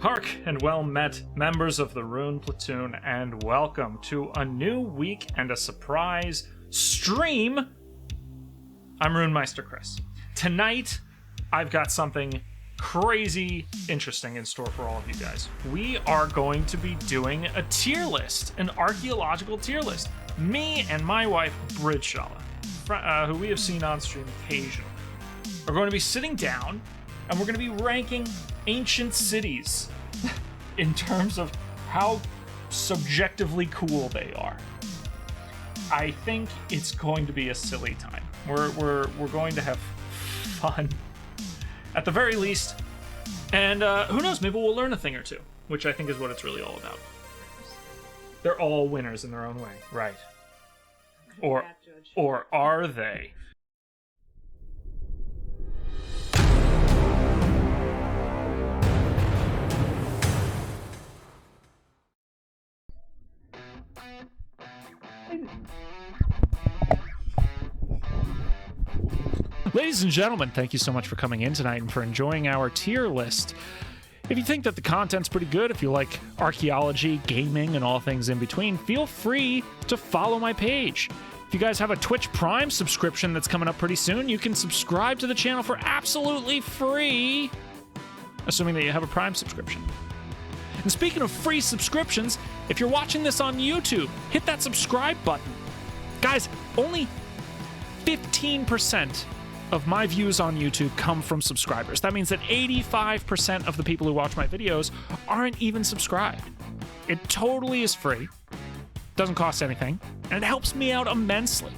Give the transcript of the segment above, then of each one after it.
Hark and well met, members of the Rune Platoon, and welcome to a new week and a surprise stream. I'm RuneMeisterKris. Tonight, I've got something crazy interesting in store for all of you guys. We are going to be doing a tier list, an archaeological tier list. Me and my wife, Brideshala, who we have seen on stream occasionally, are going to be sitting down and we're going to be ranking ancient cities in terms of how subjectively cool they are. I think it's going to be a silly time. We're going to have fun at the very least, and who knows, maybe we'll learn a thing or two, which I think is what it's really all about. They're all winners in their own way, right? Or are they? Ladies and gentlemen, thank you so much for coming in tonight and for enjoying our tier list. If you think that the content's pretty good, if you like archaeology, gaming, and all things in between, feel free to follow my page. If you guys have a Twitch Prime subscription that's coming up pretty soon, you can subscribe to the channel for absolutely free, assuming that you have a Prime subscription. And speaking of free subscriptions, if you're watching this on YouTube, hit that subscribe button. Guys, only 15% of my views on YouTube come from subscribers. That means that 85% of the people who watch my videos aren't even subscribed. It totally is free, doesn't cost anything, and it helps me out immensely.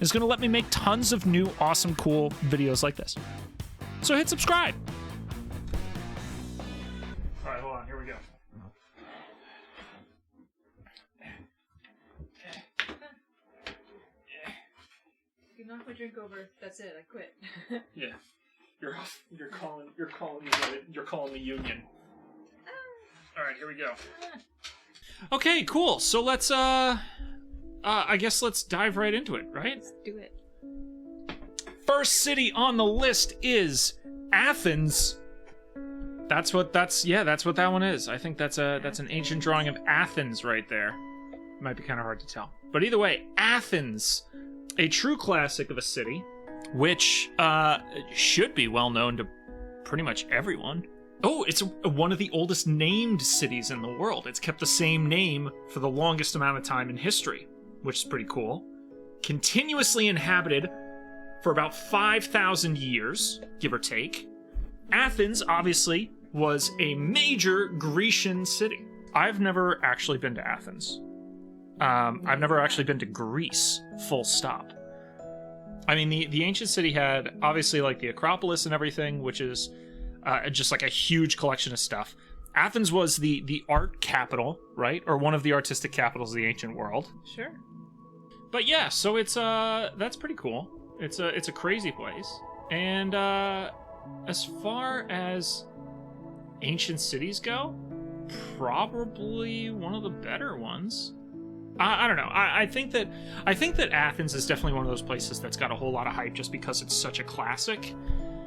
It's gonna let me make tons of new, awesome, cool videos like this. So hit subscribe. All right, hold on, here we go. Knock my drink over. That's it. I quit. Yeah, you're off. You're calling the union. All right, here we go. Okay, cool. So let's I guess let's dive right into it, right? Let's do it. First city on the list is Athens. That's what that one is. I think that's an ancient drawing of Athens right there. Might be kind of hard to tell, but either way, Athens. A true classic of a city, which should be well known to pretty much everyone. Oh, it's one of the oldest named cities in the world. It's kept the same name for the longest amount of time in history, which is pretty cool. Continuously inhabited for about 5,000 years, give or take. Athens, obviously, was a major Grecian city. I've never actually been to Athens. I've never actually been to Greece, full stop. I mean, the ancient city had, obviously, like, the Acropolis and everything, which is just, like, a huge collection of stuff. Athens was the art capital, right? Or one of the artistic capitals of the ancient world. Sure. But yeah, so it's, that's pretty cool. It's a crazy place. And, as far as ancient cities go, probably one of the better ones. I don't know. I think that Athens is definitely one of those places that's got a whole lot of hype just because it's such a classic.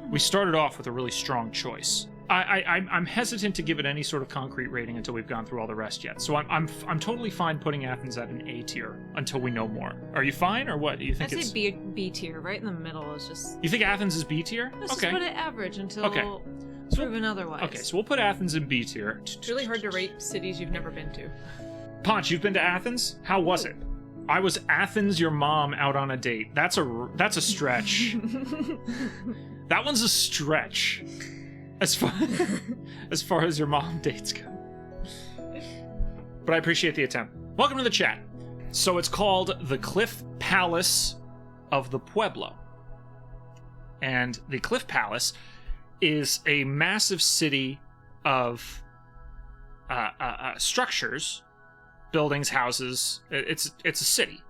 We started off with a really strong choice. I'm hesitant to give it any sort of concrete rating until we've gone through all the rest yet. So I'm totally fine putting Athens at an A tier until we know more. Are you fine or what? Do you think I say B tier. Right in the middle is just. You think Athens is B tier? Let's just put it average until proven otherwise. Okay, so we'll put Athens in B tier. It's really hard to rate cities you've never been to. Ponch, you've been to Athens? How was it? I was Athens your mom out on a date. That's a stretch. That one's a stretch. As far as your mom dates go. But I appreciate the attempt. Welcome to the chat. So it's called the Cliff Palace of the Pueblo. And the Cliff Palace is a massive city of structures, buildings, houses. It's a city,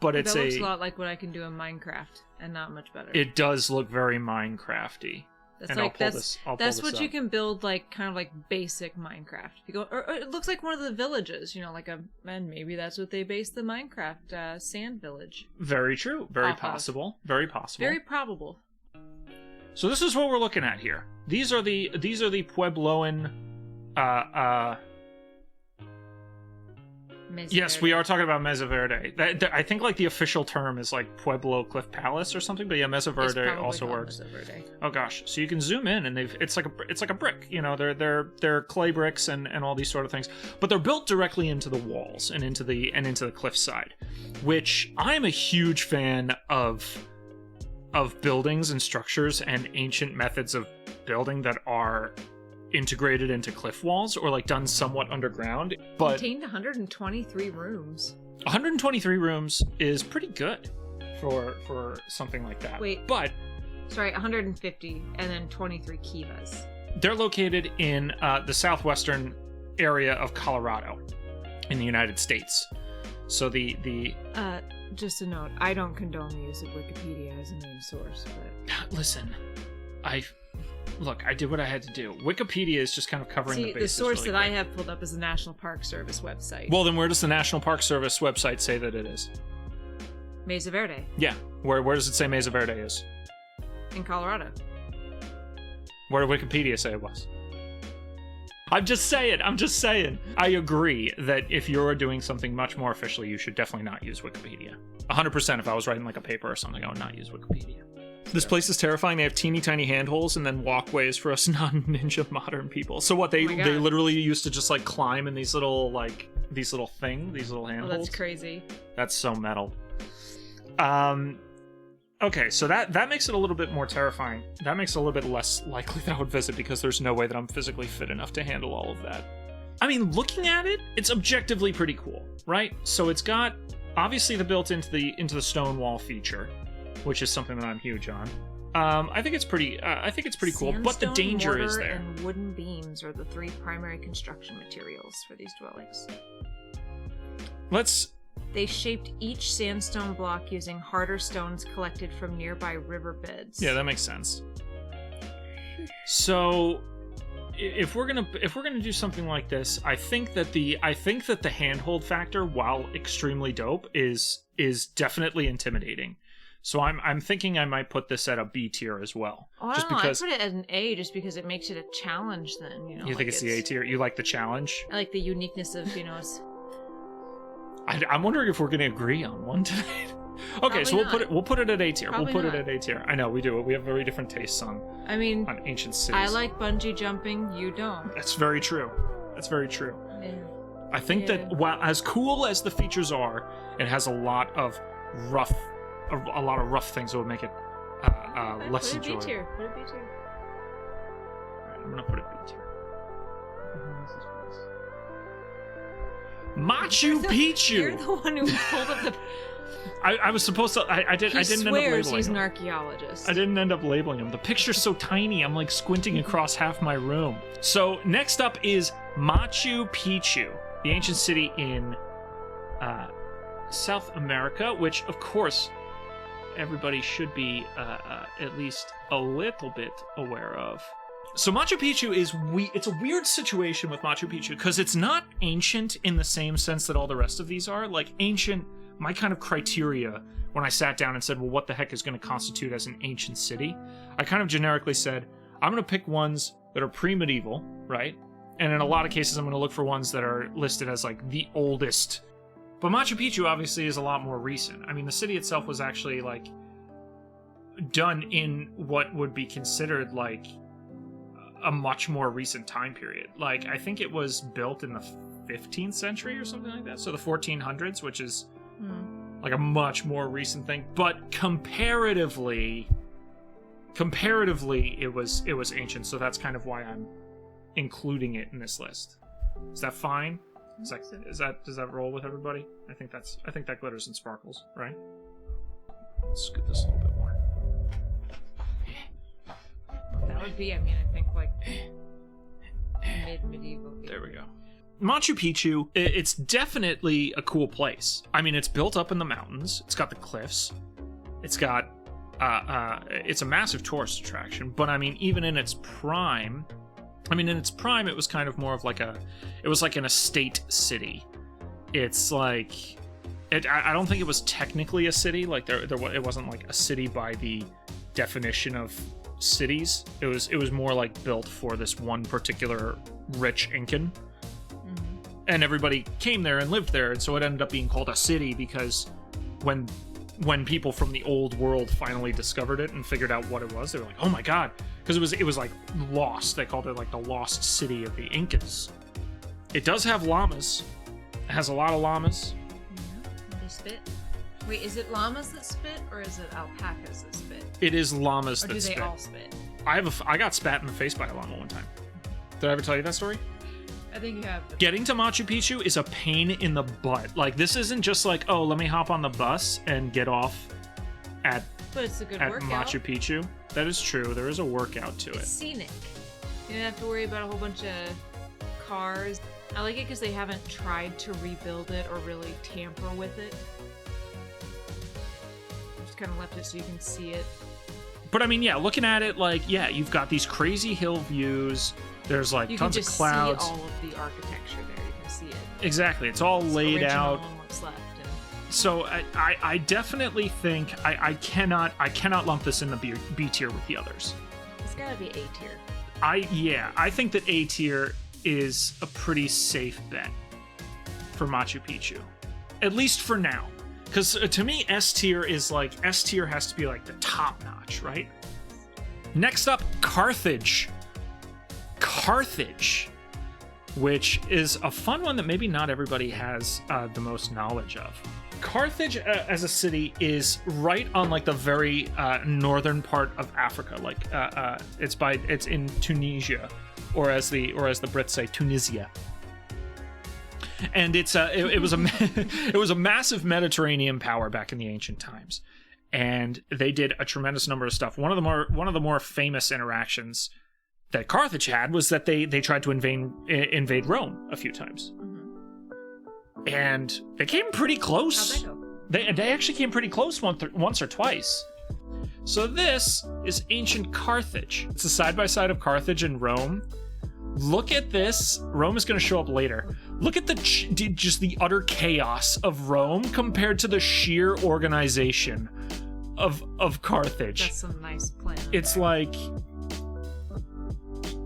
but that looks a lot like what I can do in Minecraft, and not much better. It does look very Minecrafty. That's and like that's what you can build, like kind of like basic Minecraft. You go, or it looks like one of the villages, and maybe that's what they based the Minecraft sand village. Very true. Very possible. Very possible. Very probable. So this is what we're looking at here. These are the Puebloan Yes, we are talking about Mesa Verde. I think like the official term is like Pueblo Cliff Palace or something, but yeah, Mesa Verde also works. Mesa Verde. Oh gosh, so you can zoom in and it's like a brick. You know, they're clay bricks and all these sort of things, but they're built directly into the walls and into the cliffside, which I'm a huge fan of buildings and structures and ancient methods of building that are integrated into cliff walls or like done somewhat underground. But contained 123 rooms. 123 rooms is pretty good for something like that. Wait, but sorry, 150 and then 23 kivas. They're located in the southwestern area of Colorado in the United States. So the just a note, I don't condone the use of Wikipedia as a main source, but listen, I did what I had to do. Wikipedia is just kind of covering the bases. The source really that quick. I have pulled up is the National Park Service website. Well, then where does the National Park Service website say that it is? Mesa Verde. Yeah. Where does it say Mesa Verde is? In Colorado. Where did Wikipedia say it was? I'm just saying. I agree that if you're doing something much more officially, you should definitely not use Wikipedia. 100% if I was writing like a paper or something, I would not use Wikipedia. This place is terrifying. They have teeny tiny handholds and then walkways for us non-ninja modern people. So what, they literally used to just like climb in these little handholds? Oh, that's crazy. That's so metal. Okay, so that makes it a little bit more terrifying. That makes it a little bit less likely that I would visit because there's no way that I'm physically fit enough to handle all of that. I mean, looking at it, it's objectively pretty cool, right? So it's got obviously the built into the stone wall feature, which is something that I'm huge on. I think it's pretty cool, but the danger mortar, is there. And wooden beams are the three primary construction materials for these dwellings. They shaped each sandstone block using harder stones collected from nearby riverbeds. Yeah, that makes sense. So, if we're gonna do something like this, I think that the handhold factor, while extremely dope, is definitely intimidating. So I'm thinking I might put this at a B tier as well. Oh, I don't know. I put it at an A just because it makes it a challenge. Then you think it's the A tier? You like the challenge? I like the uniqueness of It's... I'm wondering if we're going to agree on one tonight. Okay, so we'll put it at A tier. Probably we'll put it at A tier. I know we do. We have very different tastes on ancient cities. I like bungee jumping. You don't. That's very true. Yeah. I think that while as cool as the features are, it has a lot of rough things that would make it less enjoyable. Put it B tier. Alright, I'm gonna put it B tier. Machu Picchu. You're the one who pulled up the. I was supposed to. I didn't end up labeling he's him. an archaeologist. I didn't end up labeling him. The picture's so tiny. I'm like squinting across half my room. So next up is Machu Picchu, the ancient city in South America, which of course everybody should be at least a little bit aware of. So Machu Picchu it's a weird situation with Machu Picchu because it's not ancient in the same sense that all the rest of these are. Like ancient, my kind of criteria when I sat down and said, well, what the heck is going to constitute as an ancient city? I kind of generically said, I'm going to pick ones that are pre-medieval, right? And in a lot of cases, I'm going to look for ones that are listed as like the oldest. But Machu Picchu obviously is a lot more recent. I mean, the city itself was actually like done in what would be considered like a much more recent time period. Like, I think it was built in the 15th century or something like that. So the 1400s, which is like a much more recent thing. But comparatively, it was ancient. So that's kind of why I'm including it in this list. Is that fine? Does that roll with everybody? I think that glitters and sparkles, right? Let's scoot this a little bit more. That would be, I think like mid-medieval. There we go. Machu Picchu, it's definitely a cool place. I mean, it's built up in the mountains. It's got the cliffs. It's got, it's a massive tourist attraction. But I mean, even in its prime, it was kind of more of like it was like an estate city. It's like, I don't think it was technically a city. Like it wasn't like a city by the definition of cities. It was more like built for this one particular rich Incan. And everybody came there and lived there, and so it ended up being called a city because when people from the old world finally discovered it and figured out what it was, they were like, "Oh my god!" Because it was like lost. They called it like the lost city of the Incas. It does have llamas. It has a lot of llamas. Yeah, they spit. Wait, is it llamas that spit or is it alpacas that spit? It is llamas or that spit. Or do they all spit? I got spat in the face by a llama one time. Did I ever tell you that story? I think you have. Getting to Machu Picchu is a pain in the butt. Like, this isn't just like, oh, let me hop on the bus and get off at workout. Machu Picchu. That is true. There is a workout to it. It's scenic. You don't have to worry about a whole bunch of cars. I like it because they haven't tried to rebuild it or really tamper with it. Just kind of left it so you can see it. But I mean, yeah, looking at it, like, yeah, you've got these crazy hill views. There's like tons of clouds. You can just see all of the architecture there. You can see it. Exactly. It's all laid out. And what's left. So I definitely think I cannot lump this in the B tier with the others. It's gotta be A tier. I think that A tier is a pretty safe bet for Machu Picchu, at least for now. Because to me, S tier has to be like the top notch, right? Next up, Carthage. Carthage, which is a fun one that maybe not everybody has the most knowledge of. Carthage as a city is right on like the very northern part of Africa. Like it's in Tunisia, or as the Brits say, Tunisia. And it was a massive Mediterranean power back in the ancient times, and they did a tremendous number of stuff. One of the more famous interactions that Carthage had was that they tried to invade Rome a few times. And they came pretty close. How'd that go? They actually came pretty close once or twice. So this is ancient Carthage. It's a side-by-side of Carthage and Rome. Look at this. Rome is going to show up later. Look at just the utter chaos of Rome compared to the sheer organization of Carthage. That's some nice plan. It's like,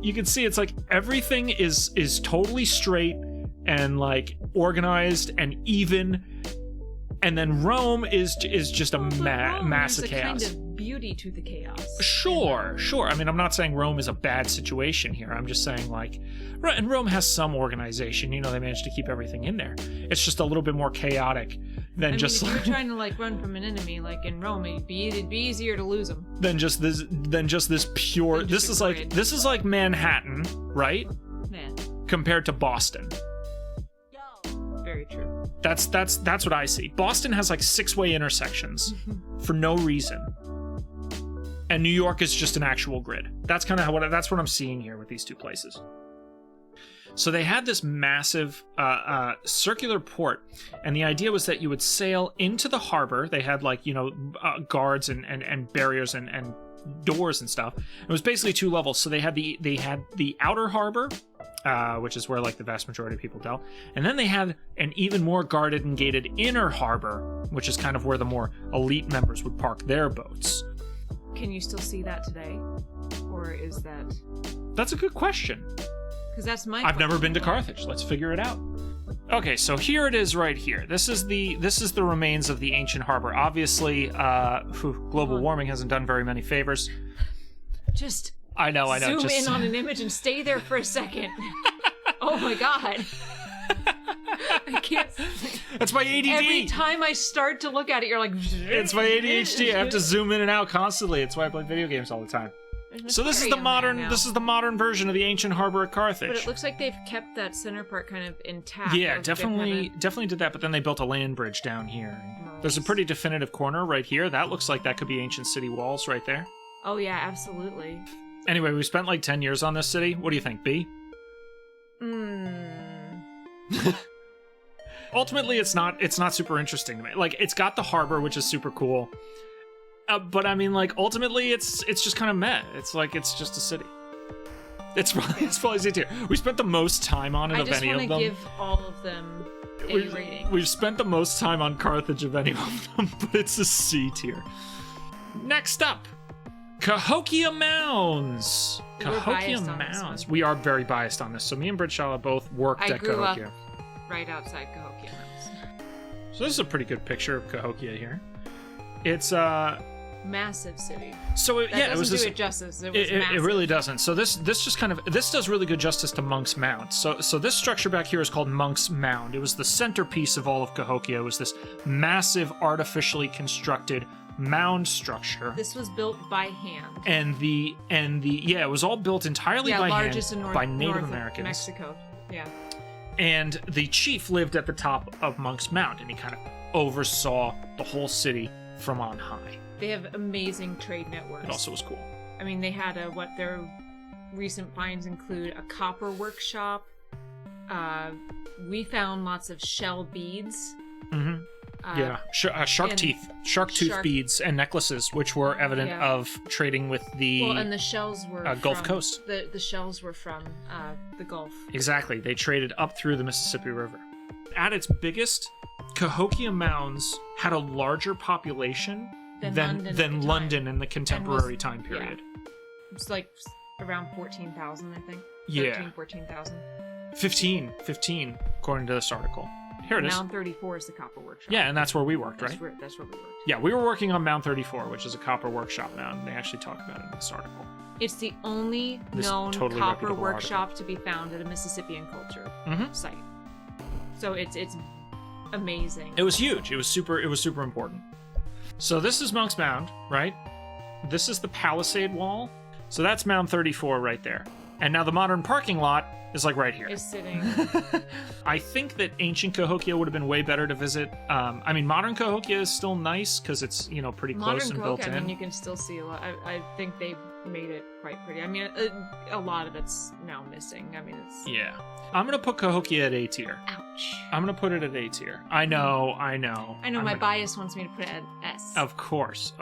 you can see it's like everything is totally straight and like organized and even, and then Rome is just a mass of chaos. There's a kind of beauty to the chaos. Sure. I mean, I'm not saying Rome is a bad situation here. I'm just saying, like, and Rome has some organization. You know, they managed to keep everything in there. It's just a little bit more chaotic than if like, you're trying to like run from an enemy, like in Rome, it'd be easier to lose them than just this pure. This is like Manhattan, right? Man. Compared to Boston. Very true. That's what I see. Boston has like 6-way intersections for no reason, and New York is just an actual grid. That's kind of that's what I'm seeing here with these two places. So they had this massive circular port, and the idea was that you would sail into the harbor. They had like guards and barriers and doors and stuff. It was basically 2 levels. So they had the outer harbor, which is where like the vast majority of people dealt, and then they had an even more guarded and gated inner harbor, which is kind of where the more elite members would park their boats. Can you still see that today, or is that? That's a good question. Because that's my. I've never been to Carthage. Let's figure it out. Okay, so here it is right here. This is the remains of the ancient harbor. Obviously, global warming hasn't done very many favors. Just. I know. Zoom in on an image and stay there for a second. Oh my god. I can't. That's my ADD. Every time I start to look at it, you're like. It's my ADHD. I have to zoom in and out constantly. It's why I play video games all the time. So this is the modern version of the ancient harbor at Carthage. But it looks like they've kept that center part kind of intact. Yeah, definitely did that. But then they built a land bridge down here. Nice. There's a pretty definitive corner right here. That looks like that could be ancient city walls right there. Oh yeah, absolutely. Anyway, we spent like 10 years on this city. What do you think, B? Ultimately, it's not super interesting to me. Like, it's got the harbor, which is super cool. But I mean, like, ultimately, it's just kind of meh. It's like, it's just a city. It's probably C tier. We spent the most time on it of any of them. I just want to give all of them a rating. We've spent the most time on Carthage of any of them, but it's a C tier. Next up, Cahokia Mounds. We're Cahokia biased on this Mounds. one. We are very biased on this. So me and Brideshala both worked I at grew up Cahokia. right outside Cahokia Mounds. So this is a pretty good picture of Cahokia here. It's Massive city. so it, That yeah, doesn't it was do this, it justice. It was it massive. really doesn't. So this just kind of this does really good justice to Monk's Mound. So this structure back here is called Monk's Mound. It was the centerpiece of all of Cahokia. It was this massive artificially constructed mound structure. This was built by hand. And the yeah, it was all built entirely by largest hand in by Native north of Americans. Mexico. Yeah. And the chief lived at the top of Monk's Mound, and he kind of oversaw the whole city from on high. They have amazing trade networks. It also was cool. I mean, they had what their recent finds include a copper workshop. We found lots of shell beads. Mm-hmm. Yeah, shark tooth beads and necklaces, which were evident of trading with the and the shells were Gulf Coast. The shells were from the Gulf. Exactly, they traded up through the Mississippi River. At its biggest, Cahokia Mounds had a larger population than London in the contemporary time period. Yeah. It's like around 14,000, I think. Yeah. 13, 14,000. 15, according to this article. Here it is. Mound 34 is the copper workshop. Yeah, and that's where we worked, right? That's where we worked. Yeah, we were working on Mound 34, which is a copper workshop mound. They actually talk about it in this article. It's the only known totally copper reputable workshop to be found at a Mississippian culture site. So it's amazing. It was huge. It was super important. So this is Monk's Mound, right? This is the Palisade Wall. So that's Mound 34 right there. And now the modern parking lot is like right here. Is sitting. I think that ancient Cahokia would have been way better to visit. I mean, modern Cahokia is still nice because it's, pretty close and built in. I mean, you can still see a lot. I think they've made it quite pretty. I mean, a lot of it's now missing. I mean, it's... Yeah. I'm going to put Cahokia at A tier. Ouch. I'm going to put it at A tier. I know. My bias wants me to put it at S. Of course.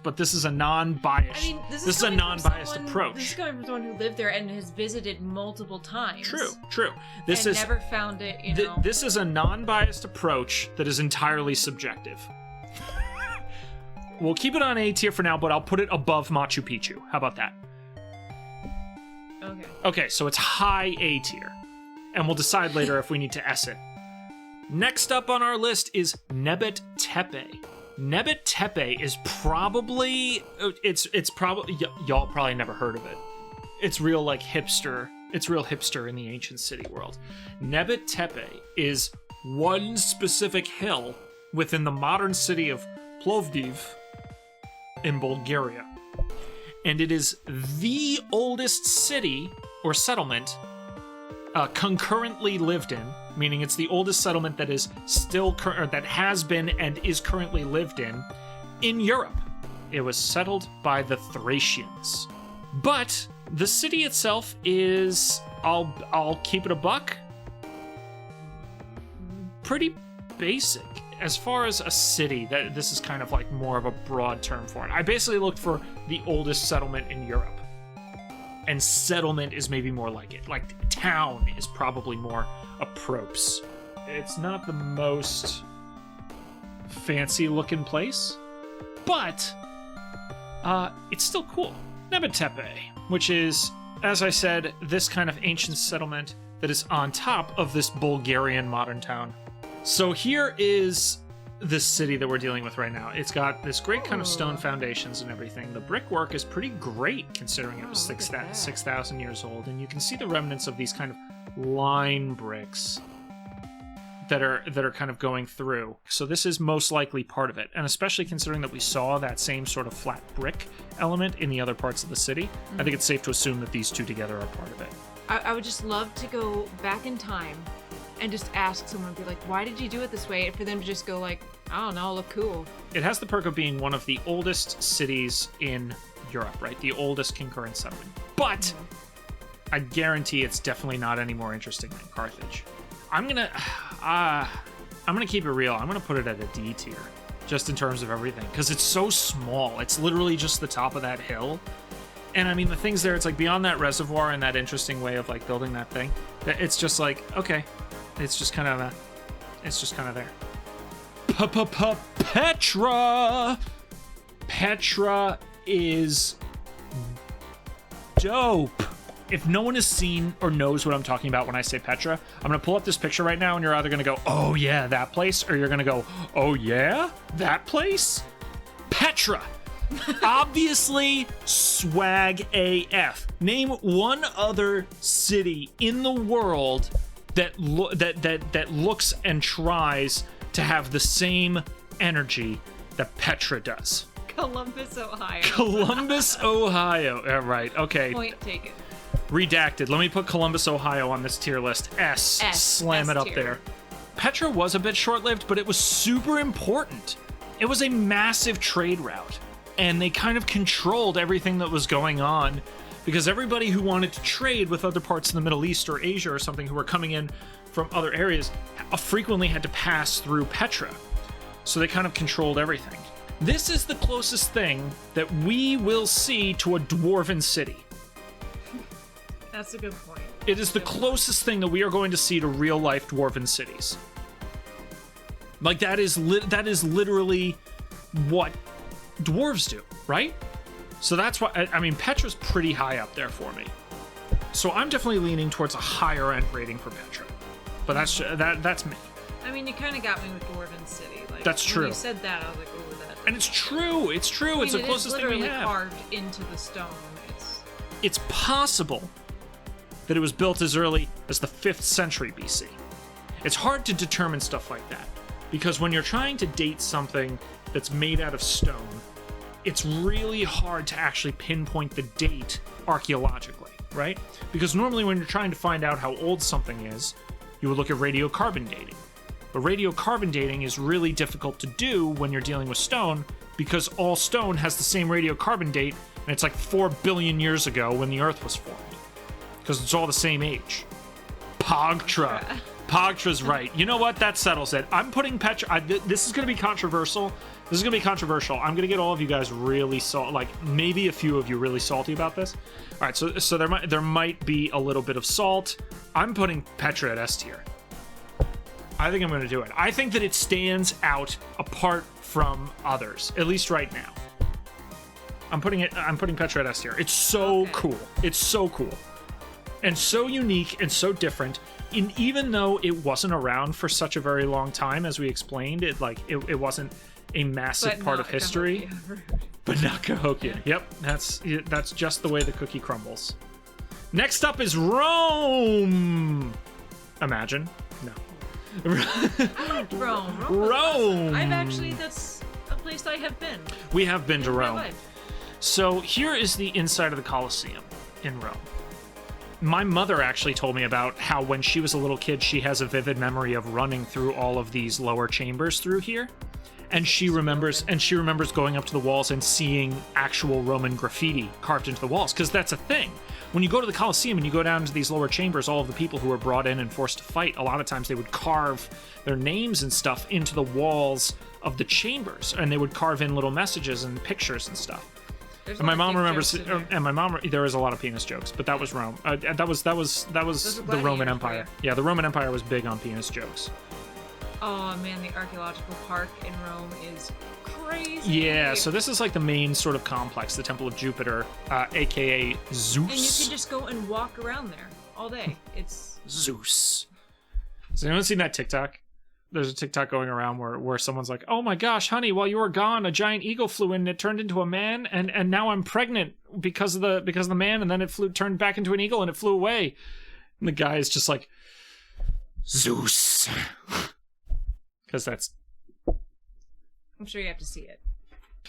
But this is a non-biased. I mean, this is a non-biased approach. This is coming from someone who lived there and has visited multiple times. True. This is never found it, This is a non-biased approach that is entirely subjective. We'll keep it on A tier for now, but I'll put it above Machu Picchu. How about that? Okay, so it's high A tier. And we'll decide later if we need to S it. Next up on our list is Nebit Tepe. Nebit Tepe is probably... It's probably... Y'all probably never heard of it. It's real, hipster. It's real hipster in the ancient city world. Nebit Tepe is one specific hill within the modern city of Plovdiv in Bulgaria. And it is the oldest city or settlement concurrently lived in, meaning it's the oldest settlement that is that has been and is currently lived in Europe. It was settled by the Thracians. But the city itself is, I'll keep it a buck, pretty basic. As far as a city, this is kind of more of a broad term for it. I basically looked for the oldest settlement in Europe. And settlement is maybe more like it. Town is probably more appropriate. It's not the most fancy looking place, but it's still cool. Nebit Tepe, which is, as I said, this kind of ancient settlement that is on top of this Bulgarian modern town. So here is the city that we're dealing with right now. It's got this great kind of stone foundations and everything. The brickwork is pretty great considering it was 6,000 years old, and you can see the remnants of these kind of line bricks that are kind of going through. So this is most likely part of it, and especially considering that we saw that same sort of flat brick element in the other parts of the city, I think it's safe to assume that these two together are part of it. I would just love to go back in time and just ask someone, be like, why did you do it this way? And for them to just go I don't know, look cool. It has the perk of being one of the oldest cities in Europe, right? The oldest concurrent settlement. But I guarantee it's definitely not any more interesting than Carthage. I'm gonna keep it real. I'm gonna put it at a D tier, just in terms of everything, because it's so small. It's literally just the top of that hill. And I mean, the things there, it's beyond that reservoir and that interesting way of building that thing. It's just okay. It's just kind of there. Petra. Petra is dope. If no one has seen or knows what I'm talking about when I say Petra, I'm going to pull up this picture right now, and you're either going to go, oh yeah, that place, or you're going to go, oh yeah, that place? Petra. Obviously, swag AF. Name one other city in the world that looks and tries to have the same energy that Petra does. Columbus, Ohio. Columbus, Ohio. Right, okay. Point taken. Redacted. Let me put Columbus, Ohio on this tier list. S. Slam it up tier. there. Petra was a bit short-lived, but it was super important. It was a massive trade route, and they kind of controlled everything that was going on because everybody who wanted to trade with other parts of the Middle East or Asia or something who were coming in from other areas frequently had to pass through Petra. So they kind of controlled everything. This is the closest thing that we will see to a dwarven city. That's a good point. It is the closest thing that we are going to see to real-life dwarven cities. Like, that is literally what dwarves do, right? So that's why, I mean, Petra's pretty high up there for me. So I'm definitely leaning towards a higher-end rating for Petra. But that's me. I mean, you kind of got me with Dwarven City. Like, that's true. When you said that, I was like, oh, that. And it's true. It's true. I mean, it's the closest thing we have. It's literally carved into the stone. It's possible that it was built as early as the 5th century BC. It's hard to determine stuff like that, because when you're trying to date something that's made out of stone, it's really hard to actually pinpoint the date archaeologically, right? Because normally when you're trying to find out how old something is, you would look at radiocarbon dating. But radiocarbon dating is really difficult to do when you're dealing with stone, because all stone has the same radiocarbon date, and it's like 4 billion years ago when the Earth was formed. Because it's all the same age. Pogtra. Pogtra's right. You know what? That settles it. I'm putting Petra... this is going to be controversial. I'm going to get all of you guys really salty. Like, maybe a few of you really salty about this. All right, so there might be a little bit of salt. I'm putting Petra at S tier. I think I'm going to do it. I think that it stands out apart from others, at least right now. I'm putting Petra at S tier. It's so cool. It's so cool. And so unique and so different. And even though it wasn't around for such a very long time, as we explained, it wasn't a massive part of history. But not Cahokia. Yep, that's just the way the cookie crumbles. Next up is Rome. Imagine. No. I liked Rome. Rome. That's a place I have been. We have been to Rome. So here is the inside of the Colosseum in Rome. My mother actually told me about how when she was a little kid, she has a vivid memory of running through all of these lower chambers through here. And she remembers going up to the walls and seeing actual Roman graffiti carved into the walls, because that's a thing. When you go to the Colosseum and you go down into these lower chambers, all of the people who were brought in and forced to fight, a lot of times they would carve their names and stuff into the walls of the chambers, and they would carve in little messages and pictures and stuff. And my mom remembers, there is a lot of penis jokes, but that was Rome. That was the Roman Empire. Yeah, the Roman Empire was big on penis jokes. Oh man, the archaeological park in Rome is crazy. Yeah, so this is like the main sort of complex, the Temple of Jupiter, aka Zeus. And you can just go and walk around there all day. It's Zeus. Has anyone seen that TikTok? There's a TikTok going around where someone's like, "Oh my gosh, honey, while you were gone, a giant eagle flew in and it turned into a man, and now I'm pregnant because of the man, and then it turned back into an eagle and it flew away." And the guy is just like, Zeus. Because that's... I'm sure you have to see it.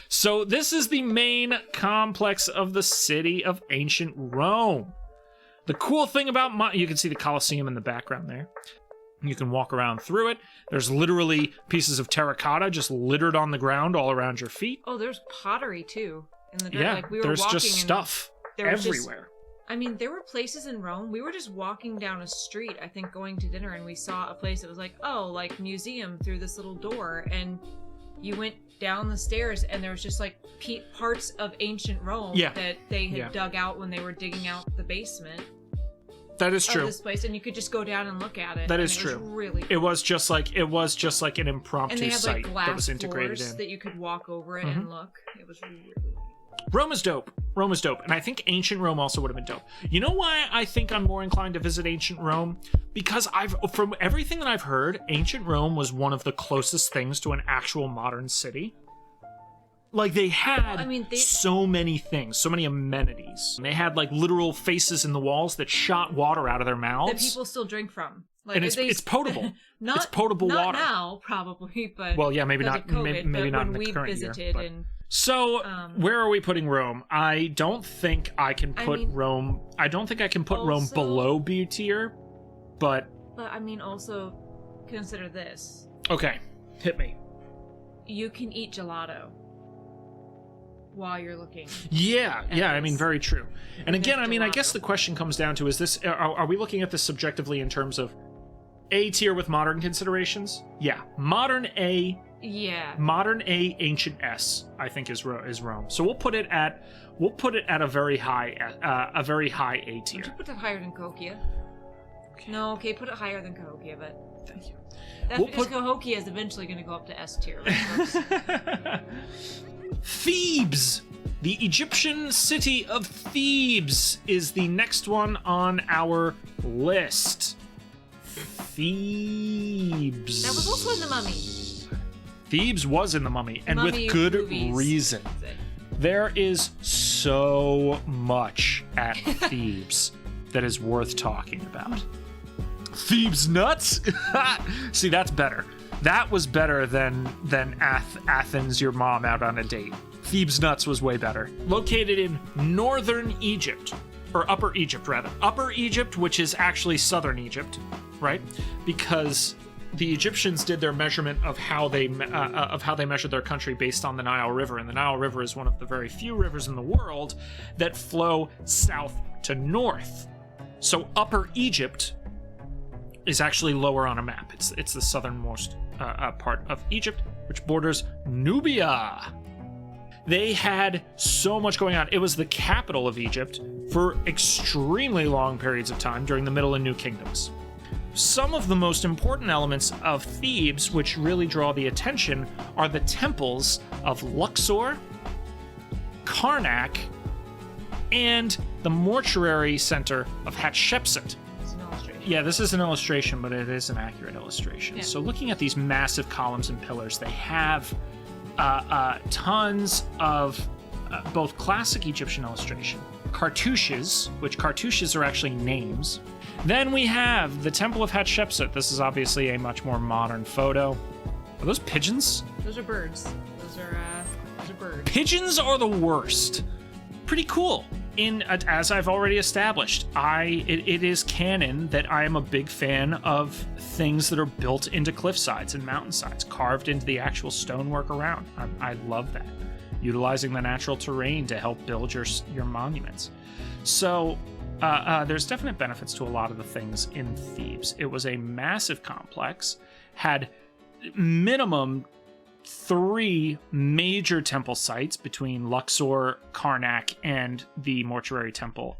So this is the main complex of the city of ancient Rome. The cool thing about... you can see the Colosseum in the background there. You can walk around through it. There's literally pieces of terracotta just littered on the ground all around your feet. Oh, there's pottery too. In the dirt. Yeah, like, we were there's walking just stuff everywhere. There were places in Rome. We were just walking down a street, I think, going to dinner, and we saw a place that was like, oh, like museum through this little door, and you went down the stairs, and there was just like parts of ancient Rome that they had dug out when they were digging out the basement. That is true. This place, and you could just go down and look at it. That is true. Was really cool. It was just like an impromptu and they had, site glass that was integrated in. That you could walk over it and look. It was really cool. Rome is dope. Rome is dope. And I think ancient Rome also would have been dope. You know why I think I'm more inclined to visit ancient Rome? Because from everything that I've heard, ancient Rome was one of the closest things to an actual modern city. Like, they had so many things, so many amenities. They had, like, literal faces in the walls that shot water out of their mouths. That people still drink from. Like, and it's potable. It's potable not water. Not now, probably, but... Well, yeah, maybe not, COVID, maybe not in the current year. So, where are we putting Rome? I don't think I can put Rome... I don't think I can put Rome below B tier, but... But, I mean, also, consider this. Okay, hit me. You can eat gelato while you're looking. Yeah, I mean, very true. And again, I mean, I guess the question comes down to, is this... Are we looking at this subjectively in terms of A tier with modern considerations? Yeah. Modern A... Yeah. Modern A, ancient S, I think is Rome. So we'll put it at a very high A tier. Would you put it higher than Cahokia? Okay. No, okay, put it higher than Cahokia, but thank you. That's because Cahokia is eventually going to go up to S tier. Right? Thebes. The Egyptian city of Thebes is the next one on our list. Thebes. That was also in the Mummy. Thebes was in the Mummy, and with good reason. There is so much at Thebes that is worth talking about. Thebes nuts? See, that's better. That was better than Athens, your mom out on a date. Thebes nuts was way better. Located in northern Egypt, or Upper Egypt rather. Upper Egypt, which is actually southern Egypt, right? Because the Egyptians did their measurement of how they measured their country based on the Nile River, and the Nile River is one of the very few rivers in the world that flow south to north. So Upper Egypt is actually lower on a map. It's the southernmost part of Egypt, which borders Nubia. They had so much going on. It was the capital of Egypt for extremely long periods of time during the Middle and New Kingdoms. Some of the most important elements of Thebes, which really draw the attention, are the temples of Luxor, Karnak, and the mortuary center of Hatshepsut. It's an illustration. Yeah, this is an illustration, but it is an accurate illustration. Yeah. So looking at these massive columns and pillars, they have tons of both classic Egyptian illustration, cartouches, which cartouches are actually names. Then we have the Temple of Hatshepsut. This is obviously a much more modern photo. Are those pigeons? Those are birds. Those are birds. Pigeons are the worst. Pretty cool. As I've already established, it is canon that I am a big fan of things that are built into cliffsides and mountainsides, carved into the actual stonework around. I love that. Utilizing the natural terrain to help build your monuments. So there's definite benefits to a lot of the things in Thebes. It was a massive complex, had minimum 3 major temple sites between Luxor, Karnak, and the mortuary temple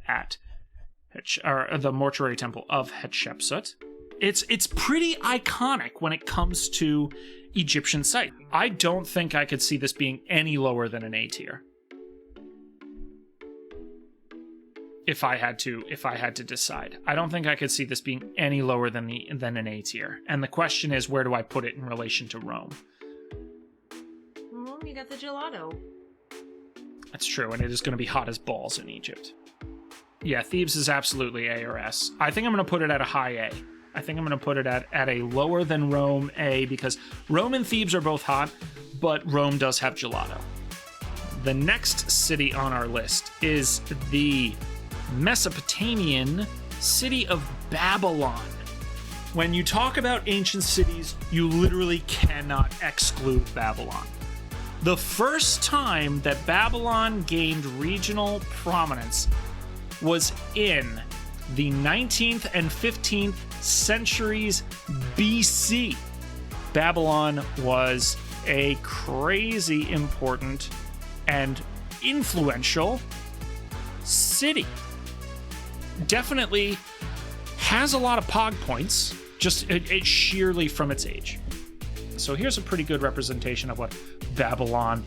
the mortuary temple of Hatshepsut. It's pretty iconic when it comes to Egyptian site. I don't think I could see this being any lower than an A tier. If I had to decide, I don't think I could see this being any lower than an A tier. And the question is, where do I put it in relation to Rome? Well, you got the gelato. That's true, and it is going to be hot as balls in Egypt. Yeah, Thebes is absolutely A or S. I think I'm going to put it at a high A. I think I'm going to put it at a lower than Rome A, because Rome and Thebes are both hot, but Rome does have gelato. The next city on our list is the Mesopotamian city of Babylon. When you talk about ancient cities, you literally cannot exclude Babylon. The first time that Babylon gained regional prominence was in the 19th and 15th centuries BC. Babylon was a crazy important and influential city. Definitely has a lot of pog points, just it sheerly from its age. So here's a pretty good representation of what Babylon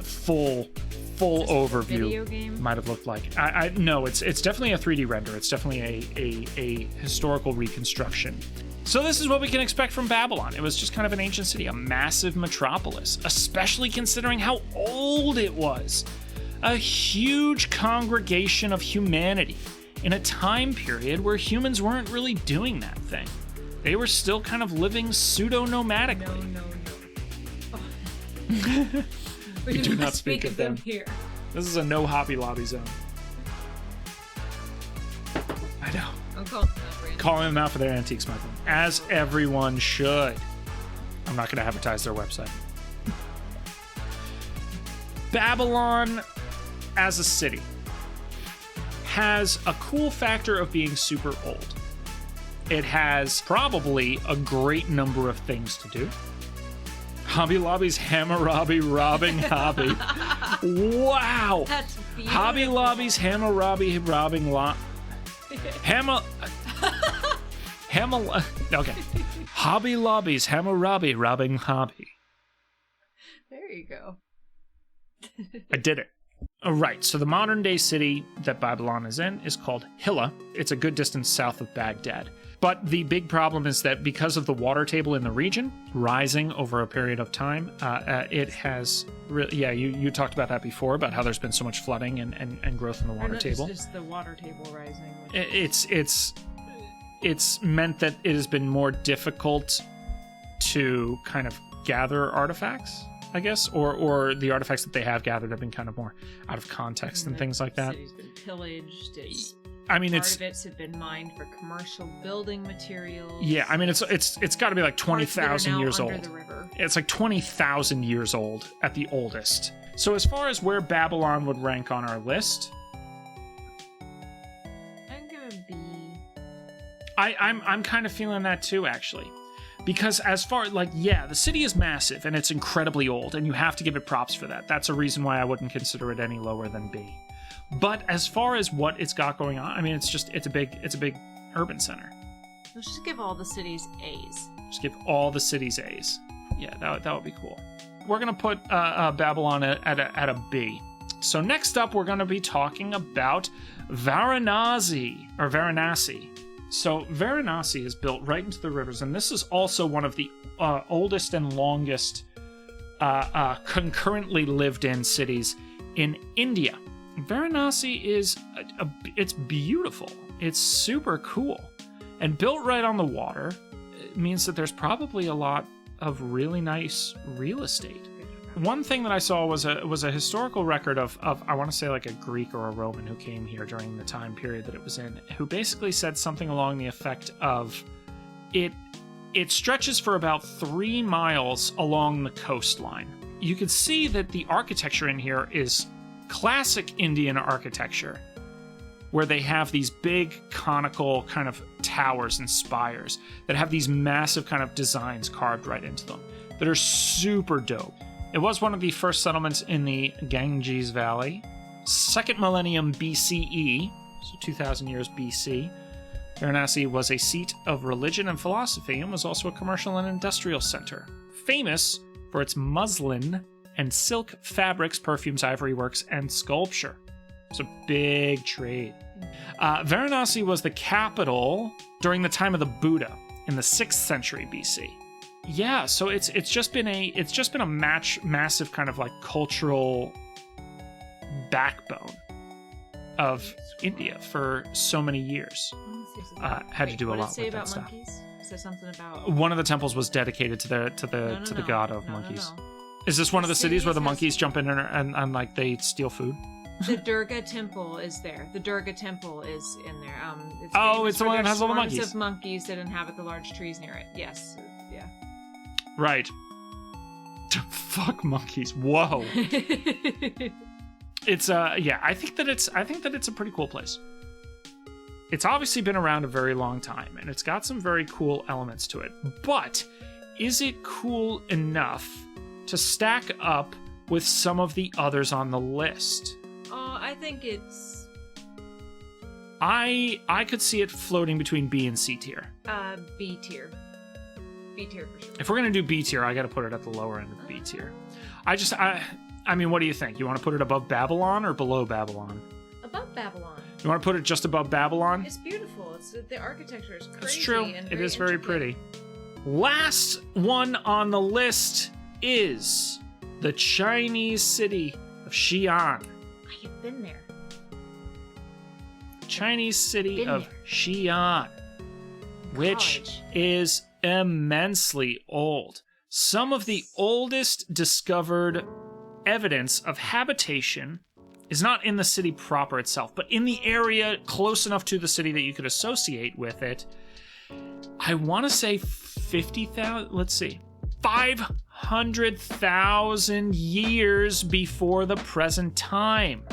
full full Is this a video overview game? might have looked like. No, it's definitely a 3D render. It's definitely a historical reconstruction. So this is what we can expect from Babylon. It was just kind of an ancient city, a massive metropolis, especially considering how old it was. A huge congregation of humanity in a time period where humans weren't really doing that thing. They were still kind of living pseudo-nomadically. No. Oh. We do not speak of them here. This is a no Hobby Lobby zone. I know. I'm calling them out, Brandon. Calling them out for their antique smuggling, as everyone should. I'm not going to advertise their website. Babylon, as a city, has a cool factor of being super old. It has probably a great number of things to do. Hobby Lobby's Hammurabi robbing hobby. Wow. That's beautiful. Hobby Lobby's Hammurabi robbing okay. Hobby Lobby's Hammurabi robbing hobby. There you go. I did it. All right, so the modern day city that Babylon is in is called Hilla. It's a good distance south of Baghdad. But the big problem is that because of the water table in the region rising over a period of time, it has you talked about that before, about how there's been so much flooding and growth in the water table. It's just the water table rising. It's meant that it has been more difficult to kind of gather artifacts, I guess, or the artifacts that they have gathered have been kind of more out of context and things like that. The city's been pillaged. Part of it's had been mined for commercial building materials. Yeah, I mean, it's got to be like 20,000 years old. The river. It's like 20,000 years old at the oldest. So as far as where Babylon would rank on our list, I'm gonna be. I'm kind of feeling that too, actually, because as far the city is massive and it's incredibly old, and you have to give it props for that. That's a reason why I wouldn't consider it any lower than B. But as far as what it's got going on, I mean, it's a big urban center. Let's just give all the cities A's. Just give all the cities A's. Yeah, that would be cool. We're gonna put Babylon at a B. So next up, we're gonna be talking about Varanasi. So Varanasi is built right into the rivers, and this is also one of the oldest and longest concurrently lived in cities in India. Varanasi is it's beautiful. It's super cool, and built right on the water. It means that there's probably a lot of really nice real estate. One thing that I saw was a historical record of I want to say like a Greek or a Roman who came here during the time period that it was in, who basically said something along the effect of it stretches for about 3 miles along the coastline. You can see that the architecture in here is classic Indian architecture, where they have these big conical kind of towers and spires that have these massive kind of designs carved right into them that are super dope. It was one of the first settlements in the Ganges Valley, 2nd millennium BCE, so 2,000 years BC. Varanasi was a seat of religion and philosophy and was also a commercial and industrial center, famous for its muslin and silk fabrics, perfumes, ivory works, and sculpture. It's a big trade. Varanasi was the capital during the time of the Buddha in the 6th century BC. Yeah, so it's just been a massive kind of like cultural backbone of India for so many years. Had to do a lot with that stuff. Monkeys? Is there something about one of the temples was dedicated to the god of monkeys? No. Is this one of the cities where the monkeys jump in and like they steal food? The Durga temple is there. The Durga temple is in there. It's the one that has all the monkeys. Of monkeys that inhabit the large trees near it. Yes. Yeah. Right. Fuck monkeys. Whoa. It's I think that it's a pretty cool place. It's obviously been around a very long time, and it's got some very cool elements to it. But is it cool enough to stack up with some of the others on the list? I think it's... I could see it floating between B and C tier. B tier. B tier for sure. If we're gonna do B tier, I gotta put it at the lower end of B tier. I I mean, what do you think? You want to put it above Babylon or below Babylon? Above Babylon. You want to put it just above Babylon? It's beautiful. The architecture is crazy. It's true. And It is very intricate. pretty. Last one on the list is the Chinese city of Xi'an. I have been there. Chinese city Been of there. Xi'an, which College. is immensely old. Some of the oldest discovered evidence of habitation is not in the city proper itself, but in the area close enough to the city that you could associate with it. I want to say 50,000, let's see, 500,000 years before the present time.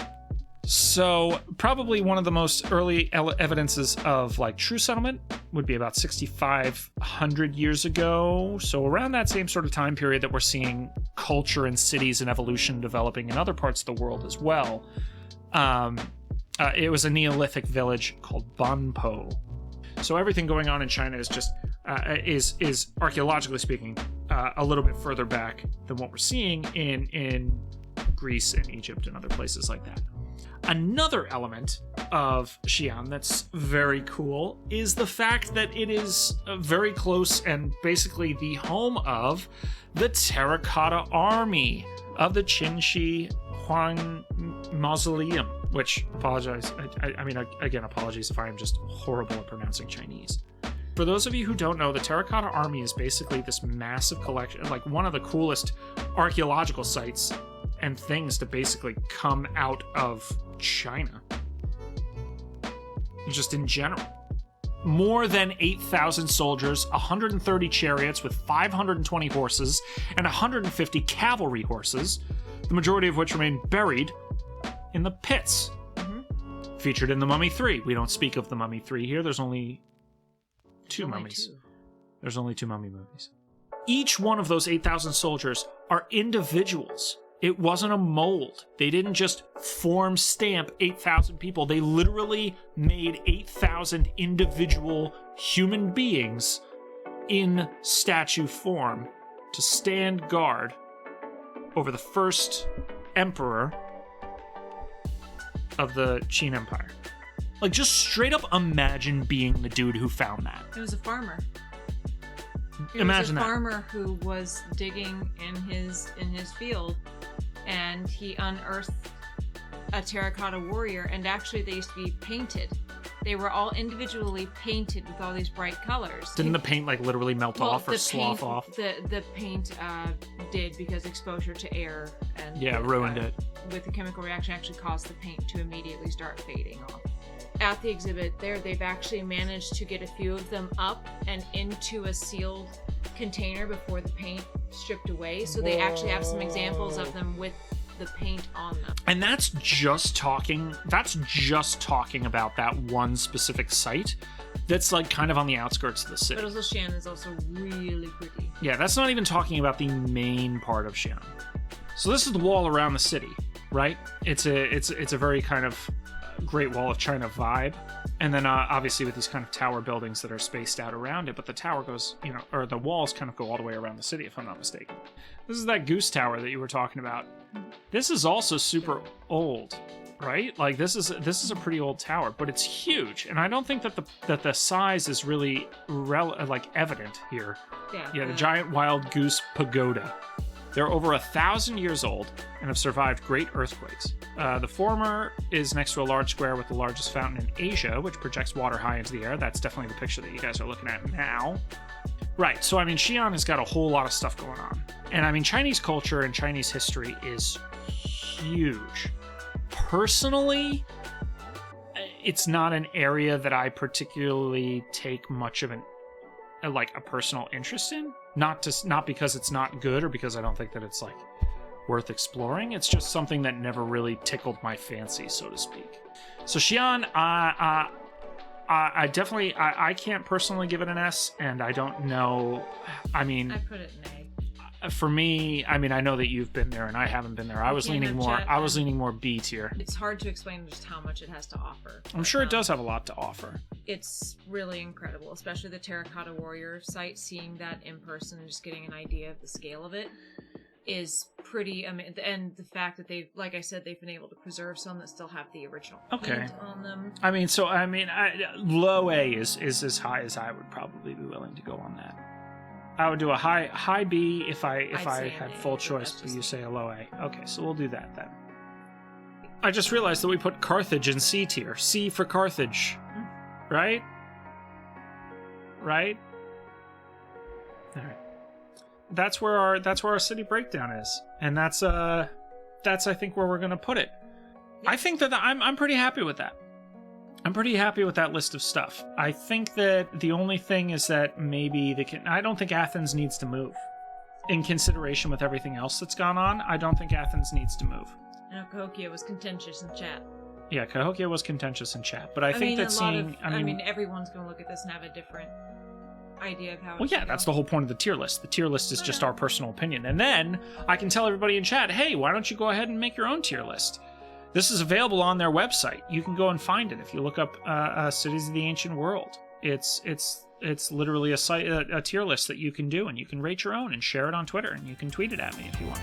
So probably one of the most early evidences of like true settlement would be about 6,500 years ago. So around that same sort of time period that we're seeing culture and cities and evolution developing in other parts of the world as well. It was a Neolithic village called Banpo. So everything going on in China is just is archaeologically speaking a little bit further back than what we're seeing in Greece and Egypt and other places like that. Another element of Xi'an that's very cool is the fact that it is very close and basically the home of the Terracotta Army of the Qinshi Huang Mausoleum, which, apologize, I mean, again, apologies if I am just horrible at pronouncing Chinese. For those of you who don't know, the Terracotta Army is basically this massive collection, like one of the coolest archaeological sites and things to basically come out of China. Just in general. More than 8,000 soldiers, 130 chariots with 520 horses, and 150 cavalry horses, the majority of which remain buried in the pits. Mm-hmm. Featured in The Mummy 3. We don't speak of The Mummy 3 here. There's only two mummies. There's only 2 mummy movies. Each one of those 8,000 soldiers are individuals. It wasn't a mold. They didn't just form stamp 8,000 people. They literally made 8,000 individual human beings in statue form to stand guard over the first emperor of the Qin Empire. Like, just straight up imagine being the dude who found that. It was a farmer. Imagine that. It was a farmer who was digging in his field, and he unearthed a terracotta warrior, and actually they used to be painted. They were all individually painted with all these bright colors. Didn't the paint like literally melt off or slough off? The paint did, because exposure to air and ruined it. With the chemical reaction actually caused the paint to immediately start fading off. At the exhibit there, they've actually managed to get a few of them up and into a sealed container before the paint stripped away. So they actually have some examples of them with the paint on them. And that's just talking about that one specific site that's like kind of on the outskirts of the city. But also Xi'an is also really pretty. Yeah, that's not even talking about the main part of Xi'an. So this is the wall around the city, right? It's a very kind of Great Wall of China vibe. And then obviously with these kind of tower buildings that are spaced out around it, but the tower goes, or the walls kind of go all the way around the city, if I'm not mistaken. This is that goose tower that you were talking about. This is also super old, right? Like this is a pretty old tower, but it's huge, and I don't think that the size is really evident here. Yeah, the giant wild goose pagoda. They're over 1,000 years old and have survived great earthquakes. The former is next to a large square with the largest fountain in Asia, which projects water high into the air. That's definitely the picture that you guys are looking at now. Right, so I mean, Xi'an has got a whole lot of stuff going on. And I mean, Chinese culture and Chinese history is huge. Personally, it's not an area that I particularly take much of a personal interest in. Not because it's not good or because I don't think that it's like worth exploring. It's just something that never really tickled my fancy, so to speak. So Xi'an, I definitely can't personally give it an S, and I don't know. I mean, I put it in A. For me, I mean, I know that you've been there and I haven't been there. I was leaning more B tier. It's hard to explain just how much it has to offer. I'm sure it does have a lot to offer. It's really incredible, especially the Terracotta Warrior site, seeing that in person and just getting an idea of the scale of it. is pretty amazing. And the fact that they've, like I said, they've been able to preserve some that still have the original paint on them. I mean, low A is as high as I would probably be willing to go on that. I would do a high B if I had full choice, but you say a low A. Okay, so we'll do that then. I just realized that we put Carthage in C tier. C for Carthage. Right? Right? Alright. That's where our city breakdown is. And that's I think where we're gonna put it. Yeah. I think that I'm pretty happy with that. I'm pretty happy with that list of stuff. I think that the only thing is that maybe I don't think Athens needs to move. In consideration with everything else that's gone on, I don't think Athens needs to move. I know Cahokia was contentious in chat. Yeah, Cahokia was contentious in chat, but I think that everyone's going to look at this and have a different idea of how. Well, yeah, that's the whole point of the tier list. The tier list is just our personal opinion, and then I can tell everybody in chat, hey, why don't you go ahead and make your own tier list? This is available on their website. You can go and find it if you look up Cities of the Ancient World. It's literally a tier list that you can do, and you can rate your own and share it on Twitter, and you can tweet it at me if you want.